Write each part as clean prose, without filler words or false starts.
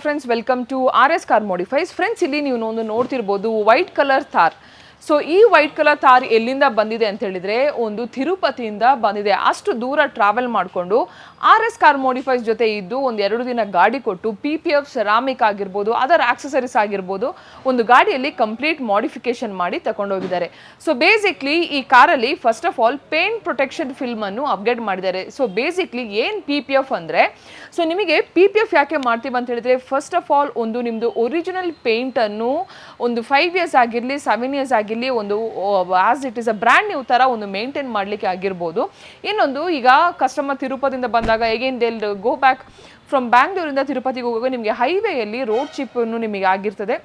friends, welcome to RS Car Modifies. Friends, ಇಲ್ಲಿ ನೀವು ನೋಡ್ತಿರಬಹುದು white colour Thar. So ಈ white colour Thar ಎಲ್ಲಿಂದ ಬಂದಿದೆ ಅಂತ ಹೇಳಿದ್ರೆ ಒಂದು ತಿರುಪತಿಯಿಂದ ಬಂದಿದೆ. ಅಷ್ಟು ದೂರ ಟ್ರಾವೆಲ್ ಮಾಡಿಕೊಂಡು RS Car Modifies ಜೊತೆ ಇದ್ದು ಒಂದು 2 ದಿನ ಗಾಡಿ ಕೊಟ್ಟು PPF ಸೆರಾಮಿಕ್ ಆಗಿರ್ಬೋದು, ಅದರ್ ಆಕ್ಸೆಸರೀಸ್ ಆಗಿರ್ಬೋದು, ಒಂದು ಗಾಡಿಯಲ್ಲಿ ಕಂಪ್ಲೀಟ್ ಮಾಡಿಫಿಕೇಶನ್ ಮಾಡಿ ತಗೊಂಡೋಗಿದ್ದಾರೆ. ಸೊ ಬೇಸಿಕ್ಲಿ ಈ ಕಾರಲ್ಲಿ first of all paint protection film ಅನ್ನು ಅಪ್ಗ್ರೇಡ್ ಮಾಡಿದ್ದಾರೆ. ಸೊ ಬೇಸಿಕ್ಲಿ ಏನು PPF ಅಂದರೆ, ಸೊ ನಿಮಗೆ PPF ಯಾಕೆ ಮಾಡ್ತೀವಿ ಅಂತ ಹೇಳಿದ್ರೆ, ಫಸ್ಟ್ ಆಫ್ ಆಲ್ ಒಂದು ನಿಮ್ಮದು ಒರಿಜಿನಲ್ ಪೇಂಟನ್ನು ಒಂದು 5 ಇಯರ್ಸ್ ಆಗಿರಲಿ 7 ಇಯರ್ಸ್ ಆಗಿರಲಿ ಒಂದು as it is a brand new ಥರ ಒಂದು ಮೇಂಟೈನ್ ಮಾಡಲಿಕ್ಕೆ ಆಗಿರ್ಬೋದು. ಇನ್ನೊಂದು, ಈಗ ಕಸ್ಟಮರ್ ತಿರುಪತಿಯಿಂದ ಬಂದಾಗ again they'll go back from ಬ್ಯಾಂಗ್ಳೂರಿಂದ ತಿರುಪತಿಗೆ ಹೋಗುವಾಗ ನಿಮಗೆ ಹೈವೇಯಲ್ಲಿ ರೋಡ್ ಚಿಪ್ಪನ್ನು ನಿಮಗೆ ಆಗಿರ್ತದೆ.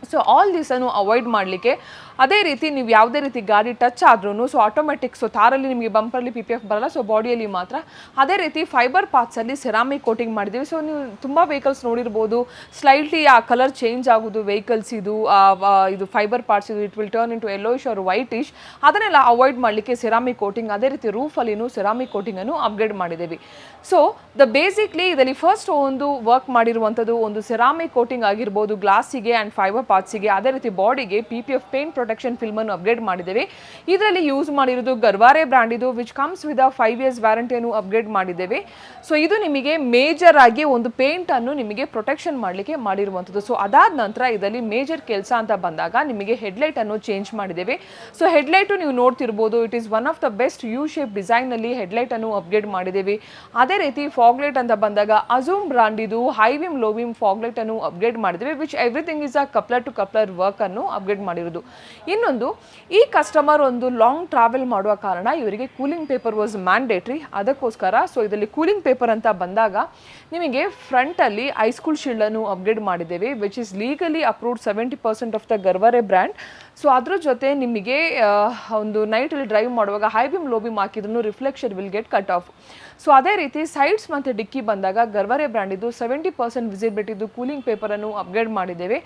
ಸೊ ಆಲ್ ದಿಸನ್ನು ಅವಾಯ್ಡ್ ಮಾಡಲಿಕ್ಕೆ, ಅದೇ ರೀತಿ ನೀವು ಯಾವುದೇ ರೀತಿ ಗಾಡಿ ಟಚ್ ಆದ್ರೂ ಸೊ ಆಟೋಮೆಟಿಕ್, ಸೊ ತಾರಲ್ಲಿ ನಿಮಗೆ ಬಂಪರ್ಲಿ PPF ಬರಲ್ಲ, ಸೊ ಬಾಡಿಯಲ್ಲಿ ಮಾತ್ರ. ಅದೇ ರೀತಿ ಫೈಬರ್ ಪಾರ್ಟ್ಸಲ್ಲಿ ಸೆರಾಮಿಕ್ ಕೋಟಿಂಗ್ ಮಾಡಿದ್ದೀವಿ. ಸೊ ನೀವು ತುಂಬ ವೆಹಿಕಲ್ಸ್ ನೋಡಿರ್ಬೋದು, ಸ್ಲೈಟ್ಲಿ ಆ ಕಲರ್ ಚೇಂಜ್ ಆಗೋದು ವೆಹಿಕಲ್ಸ್, ಇದು ಫೈಬರ್ ಪಾರ್ಟ್ಸ್, ಇದು it will turn into yellowish or whitish, ಅದನ್ನೆಲ್ಲ ಅವಾಯ್ಡ್ ಮಾಡಲಿಕ್ಕೆ ಸೆರಾಮಿಕ್ ಕೋಟಿಂಗ್, ಅದೇ ರೀತಿ ರೂಫಲ್ಲಿನೂ ಸೆರಾಮಿಕ್ ಕೋಟಿಂಗನ್ನು ಅಪ್ಗ್ರೇಡ್ ಮಾಡಿದ್ದೀವಿ. ಸೊ ಬೇಸಿಕ್ಲಿ ಇದರಲ್ಲಿ ಫಸ್ಟ್ ಒಂದು ವರ್ಕ್ ಮಾಡಿರುವಂಥದ್ದು ಒಂದು ಸೆರಾಮಿಕ್ ಕೋಟಿಂಗ್ ಆಗಿರ್ಬೋದು ಗ್ಲಾಸಿಗೆ ಆ್ಯಂಡ್ ಫೈಬರ್ ಪಾರ್ಟ್ಸಿಗೆ, ಅದೇ ರೀತಿ ಬಾಡಿಗೆ PPF ಪೇಂಟ್ ಪ್ರೊಟೆಕ್ಷನ್ ಫಿಲ್ಮ್ ಅನ್ನು ಅಪ್ಗ್ರೇಡ್ ಮಾಡಿದ್ದೇವೆ. ಇದರಲ್ಲಿ ಯೂಸ್ ಮಾಡಿರೋದು ಗರ್ವಾರೆ ಬ್ರ್ಯಾಂಡ್, ಇದು ವಿಚ್ ಕಮ್ಸ್ ವಿತ್ 5 ಇಯರ್ಸ್ ವ್ಯಾರಂಟಿಯನ್ನು ಅಪ್ಗ್ರೇಡ್ ಮಾಡಿದ್ದೇವೆ. ಸೊ ಇದು ನಿಮಗೆ ಮೇಜರ್ ಆಗಿ ಒಂದು ಪೇಂಟ್ ಅನ್ನು ನಿಮಗೆ ಪ್ರೊಟೆಕ್ಷನ್ ಮಾಡಲಿಕ್ಕೆ ಮಾಡಿರುವಂಥದ್ದು. ಸೊ ಅದಾದ ನಂತರ ಇದರಲ್ಲಿ ಮೇಜರ್ ಕೆಲಸ ಅಂತ ಬಂದಾಗ ನಿಮಗೆ ಹೆಡ್ಲೈಟ್ ಅನ್ನು ಚೇಂಜ್ ಮಾಡಿದ್ದೇವೆ. ಸೊ ಹೆಡ್ಲೈಟು ನೀವು ನೋಡ್ತಿರ್ಬೋದು, it is one of the best U shape design ನಲ್ಲಿ ಹೆಡ್ಲೈಟ್ ಅನ್ನು ಅಪ್ಗ್ರೇಡ್ ಮಾಡಿದ್ದೇವೆ. ಅದೇ ರೀತಿ ಫಾಗ್ಲೈಟ್ ಅಂತ ಬಂದಾಗ ಅಜೂಮ್ ಬ್ರಾಂಡ್ ಇದು high beam low beam foglight ಅನ್ನು ಅಪ್ಗ್ರೇಡ್ ಮಾಡಿದ್ದೇವೆ, which everything is a coupler to coupler work ಅನ್ನು ಅಪ್ಗ್ರೇಡ್ ಮಾಡಿರೋದು. ಇನ್ನೊಂದು, ಈ ಕಸ್ಟಮರ್ ಒಂದು ಲಾಂಗ್ ಟ್ರಾವೆಲ್ ಮಾಡುವ ಕಾರಣ ಇವರಿಗೆ ಕೂಲಿಂಗ್ ಪೇಪರ್ ವಾಸ್ ಮ್ಯಾಂಡೇಟ್ರಿ, ಅದಕ್ಕೋಸ್ಕರ ಸೊ ಇದರಲ್ಲಿ ಕೂಲಿಂಗ್ ಪೇಪರ್ ಅಂತ ಬಂದಾಗ ನಿಮಗೆ ಫ್ರಂಟಲ್ಲಿ ಐಸ್ಕೂಲ್ ಶೀಲ್ಡ್ ಅನ್ನು ಅಪ್ಗ್ರೇಡ್ ಮಾಡಿದ್ದೇವೆ, which is legally approved 70% of the Garware brand. So ಅದ್ರ ಜೊತೆ ನಿಮಗೆ ಒಂದು ನೈಟಲ್ಲಿ ಡ್ರೈವ್ ಮಾಡುವಾಗ ಹೈ ಬಿಮ್ ಲೋ ಬಿಮ್ ಹಾಕಿದ್ರು reflection will get cut off. So ಅದೇ ರೀತಿ ಸೈಡ್ಸ್ ಮತ್ತು ಡಿಕ್ಕಿ ಬಂದಾಗ ಗರ್ವಾರೆ ಬ್ರ್ಯಾಂಡ್ ಇದು 70% ವಿಸಿಬಿಲಿಟಿದು ಕೂಲಿಂಗ್ ಪೇಪರನ್ನು ಅಪ್ಗ್ರೇಡ್ ಮಾಡಿದ್ದೇವೆ.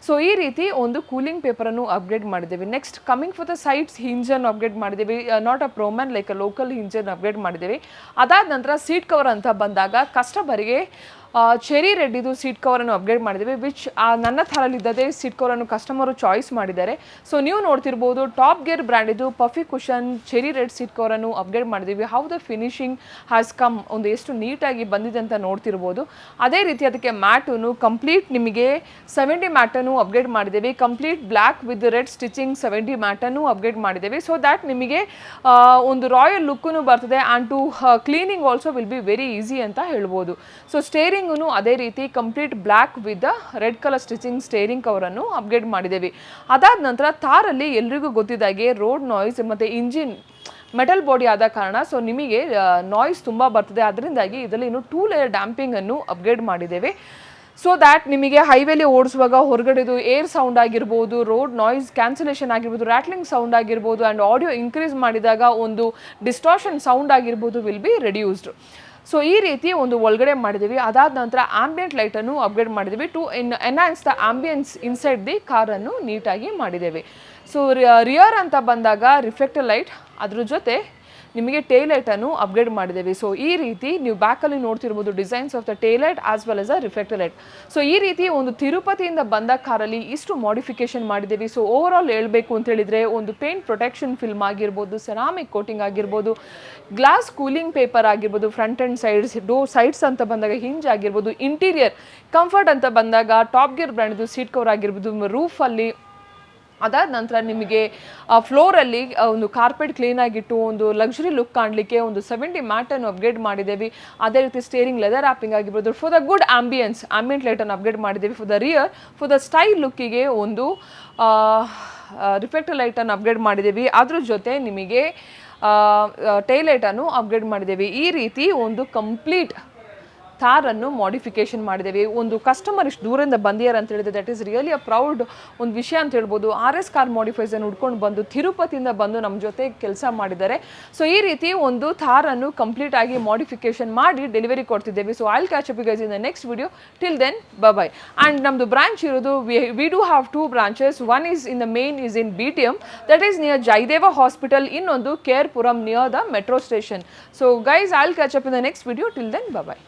ಸೊ ಈ ರೀತಿ ಒಂದು ಕೂಲಿಂಗ್ ಪೇಪರನ್ನು ಅಪ್ಗ್ರೇಡ್ ಮಾಡಿದ್ದೇವೆ. Next coming for the sides ಹಿಂಜನ್ನು ಅಪ್ಗ್ರೇಡ್ ಮಾಡಿದ್ದೇವೆ, ನಾಟ್ ಅ ಪ್ರೋಮ್ಯಾನ್ ಲೈಕ್ ಅ ಲೋಕಲ್ ಹಿಂಜನ್ನು ಅಪ್ಗ್ರೇಡ್ ಮಾಡಿದ್ದೇವೆ. ಅದಾದ ನಂತರ ಸೀಟ್ ಕವರ್ ಅಂತ ಬಂದಾಗ ಕಸ್ಟಮರಿಗೆ ಚೆರಿ ರೆಡ್ ಇದು ಸೀಟ್ ಕವರನ್ನು ಅಪ್ಗ್ರೇಡ್ ಮಾಡಿದ್ದೇವೆ, ವಿಚ್ ನನ್ನ ಥರಲ್ಲಿದ್ದದೇ ಸೀಟ್ ಕವರನ್ನು ಕಸ್ಟಮರು ಚಾಯ್ಸ್ ಮಾಡಿದ್ದಾರೆ. ಸೊ ನೀವು ನೋಡ್ತಿರ್ಬೋದು ಟಾಪ್ ಗೇರ್ ಬ್ರ್ಯಾಂಡ್ ಇದು puffy cushion cherry red seat ಕವರನ್ನು ಅಪ್ಗ್ರೇಡ್ ಮಾಡಿದ್ದೀವಿ. How the finishing has come, ಒಂದು ಎಷ್ಟು ನೀಟಾಗಿ ಬಂದಿದೆ ಅಂತ ನೋಡ್ತಿರ್ಬೋದು. ಅದೇ ರೀತಿ ಅದಕ್ಕೆ ಮ್ಯಾಟನ್ನು ಕಂಪ್ಲೀಟ್ ನಿಮಗೆ 70 ಮ್ಯಾಟನ್ನು ಅಪ್ಗ್ರೇಡ್ ಮಾಡಿದ್ದೇವೆ, complete black with red stitching 70 ಮ್ಯಾಟನ್ನು ಅಪ್ಗ್ರೇಡ್ ಮಾಡಿದ್ದೇವೆ. ಸೊ ದ್ಯಾಟ್ ನಿಮಗೆ ಒಂದು ರಾಯಲ್ ಲುಕ್ಕೂ ಬರ್ತದೆ and to cleaning also will be very easy ಅಂತ ಹೇಳ್ಬೋದು. ಸೊ ಸ್ಟೇರಿಂಗ್ ಅದೇ ರೀತಿ complete black with red colour stitching steering cover ಅನ್ನು ಅಪ್ಗ್ರೇಡ್ ಮಾಡಿದ್ದೇವೆ. ಅದಾದ ನಂತರ ಥಾರಲ್ಲಿ ಎಲ್ರಿಗೂ ಗೊತ್ತಿದ್ದಾಗೆ ರೋಡ್ ನಾಯ್ಸ್ ಮತ್ತು ಇಂಜಿನ್ ಮೆಟಲ್ ಬಾಡಿ ಆದ ಕಾರಣ ಸೊ ನಿಮಗೆ ನಾಯ್ಸ್ ತುಂಬ ಬರ್ತದೆ, ಅದರಿಂದಾಗಿ ಇದರಲ್ಲಿ 2 ಲೇಯರ್ ಡ್ಯಾಂಪಿಂಗ್ ಅನ್ನು ಅಪ್ಗ್ರೇಡ್ ಮಾಡಿದ್ದೇವೆ. ಸೊ ದ್ಯಾಟ್ ನಿಮಗೆ ಹೈವೇಲಿ ಓಡಿಸುವಾಗ ಹೊರಗಡೆದು ಏರ್ ಸೌಂಡ್ ಆಗಿರ್ಬೋದು, ರೋಡ್ ನಾಯ್ಸ್ ಕ್ಯಾನ್ಸಲೇಷನ್ ಆಗಿರ್ಬೋದು, ರ್ಯಾಟ್ಲಿಂಗ್ ಸೌಂಡ್ ಆಗಿರ್ಬೋದು ಆ್ಯಂಡ್ ಆಡಿಯೋ ಇನ್ಕ್ರೀಸ್ ಮಾಡಿದಾಗ ಒಂದು ಡಿಸ್ಟಾರ್ಷನ್ ಸೌಂಡ್ ಆಗಿರ್ಬೋದು ವಿಲ್ ಬಿ ರೆಡ್ಯೂಸ್ಡ್. ಸೊ ಈ ರೀತಿ ಒಂದು ಒಳಗಡೆ ಮಾಡಿದ್ದೀವಿ. ಅದಾದ ನಂತರ ಆಂಬಿಯಂಟ್ ಲೈಟನ್ನು ಅಪ್ಗ್ರೇಡ್ ಮಾಡಿದ್ದೀವಿ to enhance the ambience inside the ಕಾರನ್ನು ನೀಟಾಗಿ ಮಾಡಿದ್ದೇವೆ. ಸೊ ರಿಯರ್ ಅಂತ ಬಂದಾಗ ರಿಫ್ಲೆಕ್ಟರ್ ಲೈಟ್, ಅದ್ರ ಜೊತೆ ನಿಮಗೆ ಟೇಲ್ ಲೈಟನ್ನು ಅಪ್ಗ್ರೇಡ್ ಮಾಡಿದ್ದೇವೆ. ಸೊ ಈ ರೀತಿ ನೀವು ಬ್ಯಾಕಲ್ಲಿ ನೋಡ್ತಿರ್ಬೋದು designs of the tail light as well as a reflector light. So ಈ ರೀತಿ ಒಂದು ತಿರುಪತಿಯಿಂದ ಬಂದ ಕಾರಲ್ಲಿ ಇಷ್ಟು ಮಾಡಿಫಿಕೇಶನ್ ಮಾಡಿದ್ದೇವೆ. ಸೊ ಓವರ್ ಆಲ್ ಹೇಳಬೇಕು ಅಂತ ಹೇಳಿದರೆ ಒಂದು ಪೇಂಟ್ ಪ್ರೊಟೆಕ್ಷನ್ ಫಿಲ್ಮ್ ಆಗಿರ್ಬೋದು, ಸೆರಾಮಿಕ್ ಕೋಟಿಂಗ್ ಆಗಿರ್ಬೋದು, ಗ್ಲಾಸ್ ಕೂಲಿಂಗ್ ಪೇಪರ್ ಆಗಿರ್ಬೋದು, ಫ್ರಂಟ್ ಆ್ಯಂಡ್ ಸೈಡ್ಸ್ ಸೈಡ್ಸ್ ಅಂತ ಬಂದಾಗ ಹಿಂಜ್ ಆಗಿರ್ಬೋದು, ಇಂಟೀರಿಯರ್ ಕಂಫರ್ಟ್ ಅಂತ ಬಂದಾಗ ಟಾಪ್ ಗೇರ್ ಬ್ರ್ಯಾಂಡ್ದು ಸೀಟ್ ಕವರ್ ಆಗಿರ್ಬೋದು, ರೂಫಲ್ಲಿ ಅದಾದ ನಂತರ ನಿಮಗೆ ಫ್ಲೋರಲ್ಲಿ ಒಂದು ಕಾರ್ಪೆಟ್ ಕ್ಲೀನಾಗಿಟ್ಟು ಒಂದು ಲಕ್ಸುರಿ ಲುಕ್ ಕಾಣಲಿಕ್ಕೆ ಒಂದು 70 ಮ್ಯಾಟನ್ನು ಅಪ್ಗ್ರೇಡ್ ಮಾಡಿದ್ದೇವೆ. ಅದೇ ರೀತಿ ಸ್ಟೇರಿಂಗ್ ಲೆದರ್ ಆ್ಯಪಿಂಗ್ ಆಗಿರ್ಬೋದು, ಫಾರ್ ದ ಗುಡ್ ಆಂಬಿಯಂಟ್ ಲೈಟನ್ನು ಅಪ್ಗ್ರೇಡ್ ಮಾಡಿದ್ದೇವೆ. For the rear for the style ಲುಕ್ಕಿಗೆ ಒಂದು ರಿಫ್ಲೆಕ್ಟರ್ ಲೈಟನ್ನು ಅಪ್ಗ್ರೇಡ್ ಮಾಡಿದ್ದೇವೆ. ಅದ್ರ ಜೊತೆ ನಿಮಗೆ ಟೈಲ್ ಲೈಟನ್ನು ಅಪ್ಗ್ರೇಡ್ ಮಾಡಿದ್ದೇವೆ. ಈ ರೀತಿ ಒಂದು ಕಂಪ್ಲೀಟ್ ಥಾರನ್ನು ಮಾಡಿಫಿಕೇಶನ್ ಮಾಡಿದ್ದೇವೆ. ಒಂದು ಕಸ್ಟಮರ್ ಇಷ್ಟು ದೂರದಿಂದ ಬಂದಿದ್ದಾರೆ ಅಂತ ಹೇಳಿದ್ರೆ that is really a proud ಒಂದು ವಿಷಯ ಅಂತ ಹೇಳ್ಬೋದು. RS Car Modifies ಅನ್ನು ಹುಡ್ಕೊಂಡು ಬಂದು ತಿರುಪತಿಯಿಂದ ಬಂದು ನಮ್ಮ ಜೊತೆ ಕೆಲಸ ಮಾಡಿದ್ದಾರೆ. ಸೊ ಈ ರೀತಿ ಒಂದು ಥಾರನ್ನು ಕಂಪ್ಲೀಟ್ ಆಗಿ ಮಾಡಿಫಿಕೇಶನ್ ಮಾಡಿ ಡೆಲಿವರಿ ಕೊಡ್ತಿದ್ದೇವೆ. So I'll catch up you guys in the next video. Till then bye. And ನಮ್ಮದು ಬ್ರಾಂಚ್ ಇರೋದು we do have 2 branches. One is in the main is in BTM, that is near Jayadeva hospital. ಇನ್ನೊಂದು KR Puram near the metro station. So guys I'll catch up in the next video. Till then by.